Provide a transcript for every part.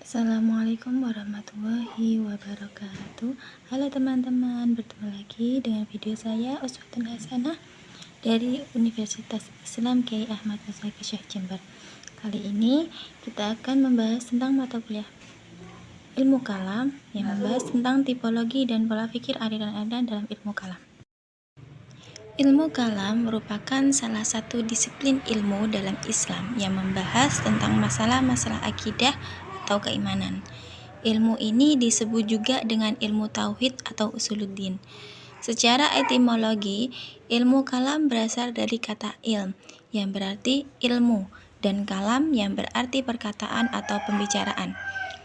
Assalamualaikum warahmatullahi wabarakatuh. Halo teman-teman, bertemu lagi dengan video saya Uswatun Hasanah dari Universitas Islam Kiai Ahmad Muzaki Syekh Jember. Kali ini kita akan membahas tentang mata kuliah ilmu kalam yang membahas tentang tipologi dan pola pikir aliran-aliran dalam ilmu kalam. Ilmu kalam merupakan salah satu disiplin ilmu dalam Islam yang membahas tentang masalah-masalah akidah atau keimanan. Ilmu ini disebut juga dengan ilmu tauhid atau usuluddin. Secara etimologi, ilmu kalam berasal dari kata ilm yang berarti ilmu dan kalam yang berarti perkataan atau pembicaraan.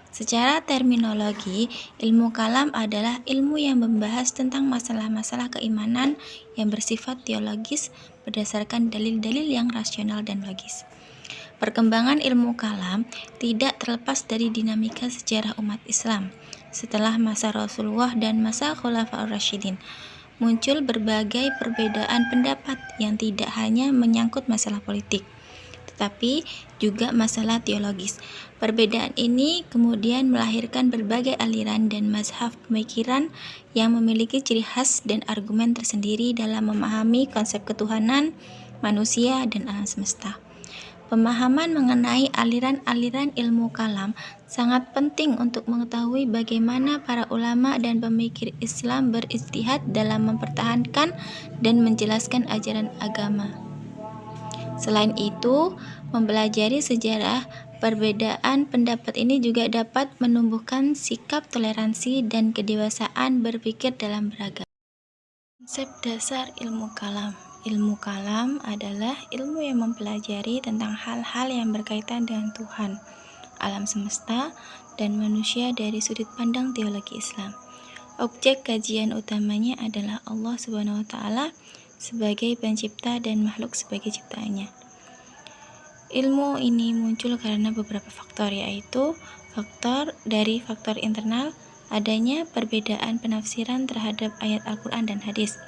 Secara terminologi, ilmu kalam adalah ilmu yang membahas tentang masalah-masalah keimanan yang bersifat teologis berdasarkan dalil-dalil yang rasional dan logis. Perkembangan ilmu kalam tidak terlepas dari dinamika sejarah umat Islam. Setelah masa Rasulullah dan masa Khulafaur Rasyidin, muncul berbagai perbedaan pendapat yang tidak hanya menyangkut masalah politik, tetapi juga masalah teologis. Perbedaan ini kemudian melahirkan berbagai aliran dan mazhab pemikiran yang memiliki ciri khas dan argumen tersendiri dalam memahami konsep ketuhanan, manusia, dan alam semesta. Pemahaman mengenai aliran-aliran ilmu kalam sangat penting untuk mengetahui bagaimana para ulama dan pemikir Islam berijtihad dalam mempertahankan dan menjelaskan ajaran agama. Selain itu, mempelajari sejarah perbedaan pendapat ini juga dapat menumbuhkan sikap toleransi dan kedewasaan berpikir dalam beragam. Konsep dasar ilmu kalam. Ilmu kalam adalah ilmu yang mempelajari tentang hal-hal yang berkaitan dengan Tuhan, alam semesta, dan manusia dari sudut pandang teologi Islam. Objek kajian utamanya adalah Allah Subhanahu wa Ta'ala sebagai pencipta dan makhluk sebagai ciptaannya. Ilmu ini muncul karena beberapa faktor, yaitu faktor internal, adanya perbedaan penafsiran terhadap ayat Al-Quran dan hadis.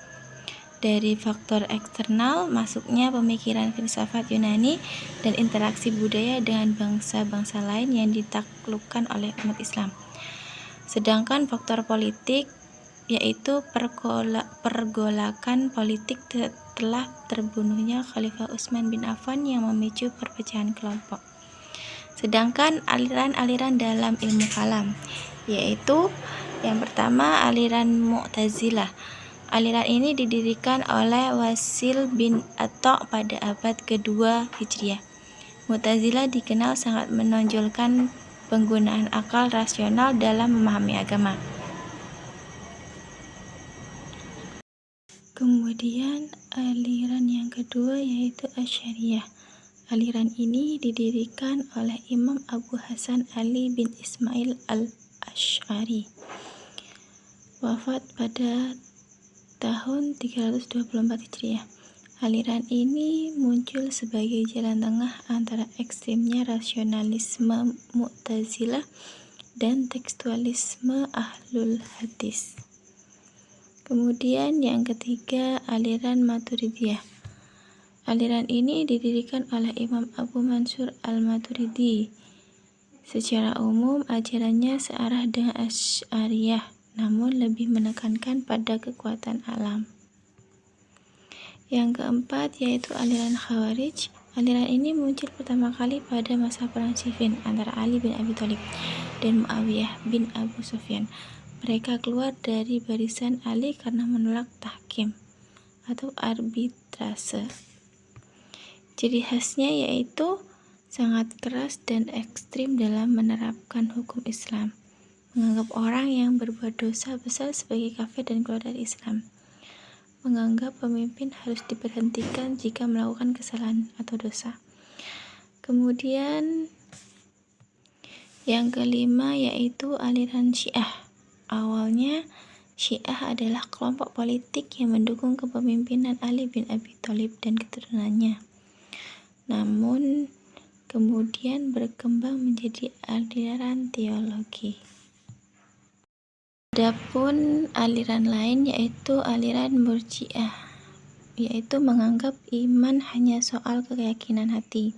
Dari faktor eksternal, masuknya pemikiran filsafat Yunani dan interaksi budaya dengan bangsa-bangsa lain yang ditaklukkan oleh umat Islam. Sedangkan faktor politik, yaitu pergolakan politik setelah terbunuhnya Khalifah Utsman bin Affan yang memicu perpecahan kelompok. Sedangkan aliran-aliran dalam ilmu kalam, yaitu yang pertama aliran Mu'tazilah. Aliran ini didirikan oleh Wasil bin Atha pada abad kedua Hijriah. Mu'tazilah dikenal sangat menonjolkan penggunaan akal rasional dalam memahami agama. Kemudian aliran yang kedua yaitu Asy'ariyah. Aliran ini didirikan oleh Imam Abu Hasan Ali bin Ismail al-Asy'ari, wafat pada tahun 324 Hijriah. Aliran ini muncul sebagai jalan tengah antara ekstrimnya rasionalisme Mu'tazilah dan tekstualisme Ahlul Hadis. Kemudian yang ketiga, aliran Maturidiyah. Aliran ini didirikan oleh Imam Abu Mansur al-Maturidi. Secara umum, ajarannya searah dengan Asy'ariyah, namun lebih menekankan pada kekuatan alam. Yang keempat yaitu aliran Khawarij. Aliran ini muncul pertama kali pada masa perang Siffin antara Ali bin Abi Thalib dan Muawiyah bin Abu Sufyan. Mereka keluar dari barisan Ali karena menolak tahkim atau arbitrase. Ciri khasnya yaitu sangat keras dan ekstrim dalam menerapkan hukum Islam, menganggap orang yang berbuat dosa besar sebagai kafir dan keluar dari Islam, menganggap pemimpin harus diberhentikan jika melakukan kesalahan atau dosa. Kemudian yang kelima yaitu aliran Syiah. Awalnya Syiah adalah kelompok politik yang mendukung kepemimpinan Ali bin Abi Thalib dan keturunannya, namun kemudian berkembang menjadi aliran teologi. Adapun aliran lain yaitu aliran Murji'ah, yaitu menganggap iman hanya soal keyakinan hati.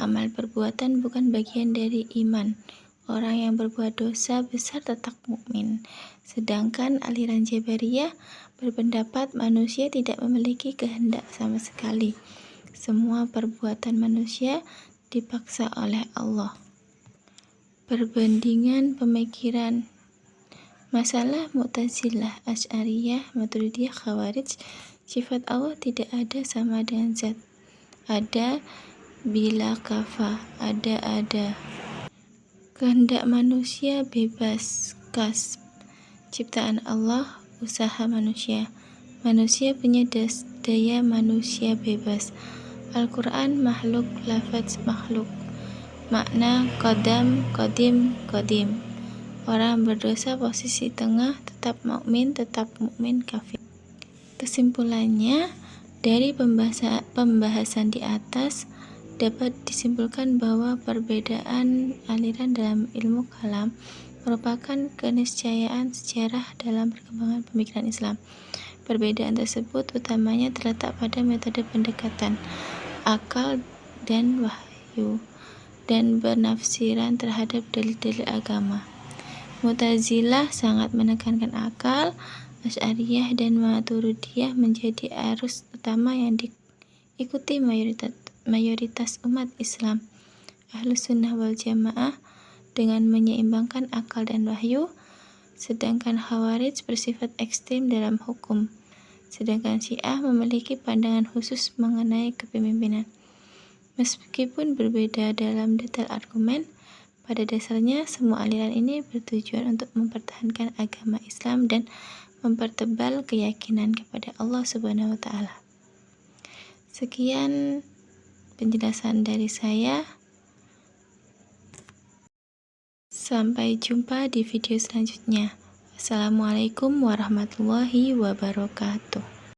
Amal perbuatan bukan bagian dari iman. orang yang berbuat dosa besar tetap mukmin. Sedangkan aliran Jabariyah berpendapat manusia tidak memiliki kehendak sama sekali. Semua perbuatan manusia dipaksa oleh Allah. Perbandingan pemikiran. Masalah Mu'tazilah, Asy'ariyah, Maturidiyah, Khawarij, sifat Allah tidak ada sama dengan zat. Ada bila kafa, ada. Kehendak manusia bebas, kasb. Ciptaan Allah, usaha manusia. Manusia punya daya, manusia bebas. Al-Quran makhluk, lafaz makhluk. Makna qadam, qadim, qadim. Orang berdosa posisi tengah, tetap mukmin, kafir. Kesimpulannya, dari pembahasan di atas dapat disimpulkan bahwa perbedaan aliran dalam ilmu kalam merupakan keniscayaan sejarah dalam perkembangan pemikiran Islam. Perbedaan tersebut utamanya terletak pada metode pendekatan akal dan wahyu dan penafsiran terhadap dalil-dalil agama. Mu'tazilah sangat menekankan akal, Asy'ariyah dan Maturidiyah menjadi arus utama yang diikuti mayoritas umat Islam. Ahlus Sunnah wal Jamaah dengan menyeimbangkan akal dan wahyu, sedangkan Khawarij bersifat ekstrim dalam hukum. Sedangkan Syiah memiliki pandangan khusus mengenai kepemimpinan. Meskipun berbeda dalam detail argumen, pada dasarnya semua aliran ini bertujuan untuk mempertahankan agama Islam dan mempertebal keyakinan kepada Allah Subhanahu wa Ta'ala. Sekian penjelasan dari saya. Sampai jumpa di video selanjutnya. Assalamualaikum warahmatullahi wabarakatuh.